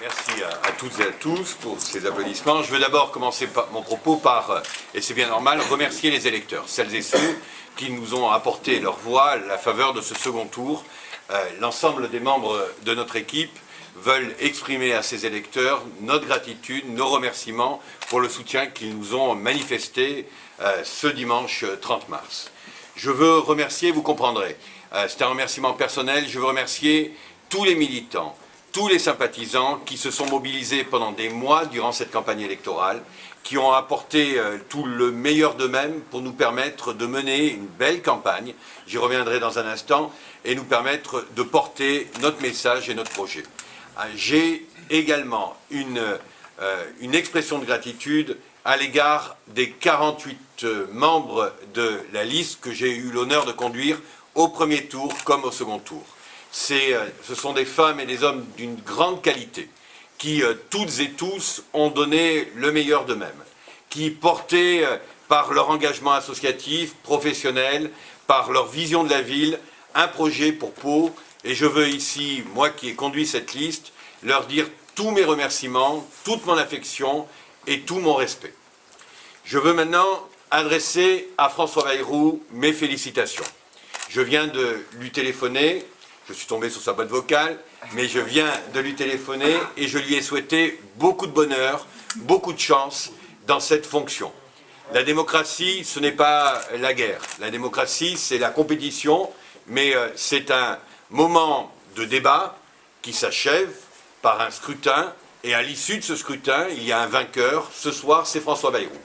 Merci à toutes et à tous pour ces applaudissements. Je veux d'abord commencer mon propos par, et c'est bien normal, remercier les électeurs, celles et ceux qui nous ont apporté leur voix à la faveur de ce second tour. L'ensemble des membres de notre équipe veulent exprimer à ces électeurs notre gratitude, nos remerciements pour le soutien qu'ils nous ont manifesté ce dimanche 30 mars. Je veux remercier, vous comprendrez, c'est un remerciement personnel, je veux remercier tous les militants, tous les sympathisants qui se sont mobilisés pendant des mois durant cette campagne électorale, qui ont apporté tout le meilleur d'eux-mêmes pour nous permettre de mener une belle campagne, j'y reviendrai dans un instant, et nous permettre de porter notre message et notre projet. J'ai également une expression de gratitude à l'égard des 48 membres de la liste que j'ai eu l'honneur de conduire au premier tour comme au second tour. Ce sont des femmes et des hommes d'une grande qualité qui, toutes et tous, ont donné le meilleur d'eux-mêmes, qui, portés par leur engagement associatif, professionnel, par leur vision de la ville, un projet pour Pau. Et je veux ici, moi qui ai conduit cette liste, leur dire tous mes remerciements, toute mon affection et tout mon respect. Je veux maintenant adresser à François Bayrou mes félicitations. Je viens de lui téléphoner. Je suis tombé sur sa boîte vocale, mais je viens de lui téléphoner et je lui ai souhaité beaucoup de bonheur, beaucoup de chance dans cette fonction. La démocratie, ce n'est pas la guerre. La démocratie, c'est la compétition, mais c'est un moment de débat qui s'achève par un scrutin, et à l'issue de ce scrutin, il y a un vainqueur. Ce soir, c'est François Bayrou.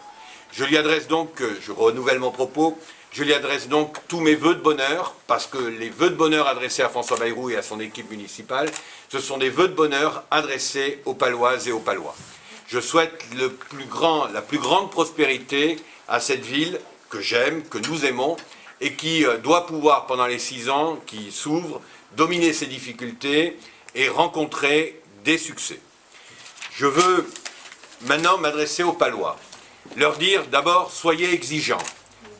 Je lui adresse donc, je renouvelle mon propos, je lui adresse donc tous mes vœux de bonheur, parce que les vœux de bonheur adressés à François Bayrou et à son équipe municipale, ce sont des vœux de bonheur adressés aux Paloises et aux Palois. Je souhaite la plus grande prospérité à cette ville que j'aime, que nous aimons, et qui doit pouvoir, pendant les 6 ans qui s'ouvrent, dominer ses difficultés et rencontrer des succès. Je veux maintenant m'adresser aux Palois, leur dire d'abord, soyez exigeants.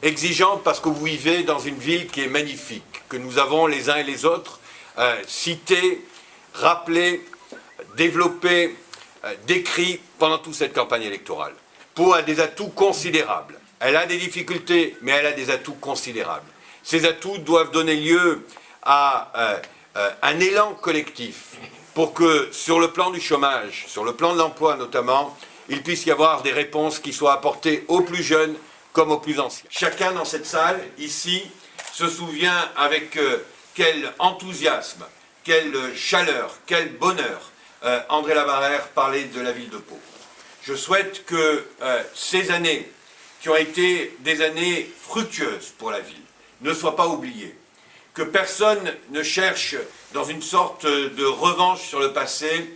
Exigeants parce que vous vivez dans une ville qui est magnifique, que nous avons les uns et les autres cités, rappelés, développés, décrits pendant toute cette campagne électorale. Pau a des atouts considérables. Elle a des difficultés, mais elle a des atouts considérables. Ces atouts doivent donner lieu à un élan collectif pour que, sur le plan du chômage, sur le plan de l'emploi notamment, il puisse y avoir des réponses qui soient apportées aux plus jeunes comme aux plus anciens. Chacun dans cette salle, ici, se souvient avec quel enthousiasme, quelle chaleur, quel bonheur André Labarrère parlait de la ville de Pau. Je souhaite que ces années, qui ont été des années fructueuses pour la ville, ne soient pas oubliées. Que personne ne cherche, dans une sorte de revanche sur le passé,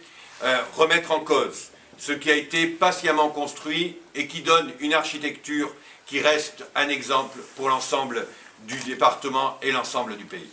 remettre en cause ce qui a été patiemment construit et qui donne une architecture qui reste un exemple pour l'ensemble du département et l'ensemble du pays.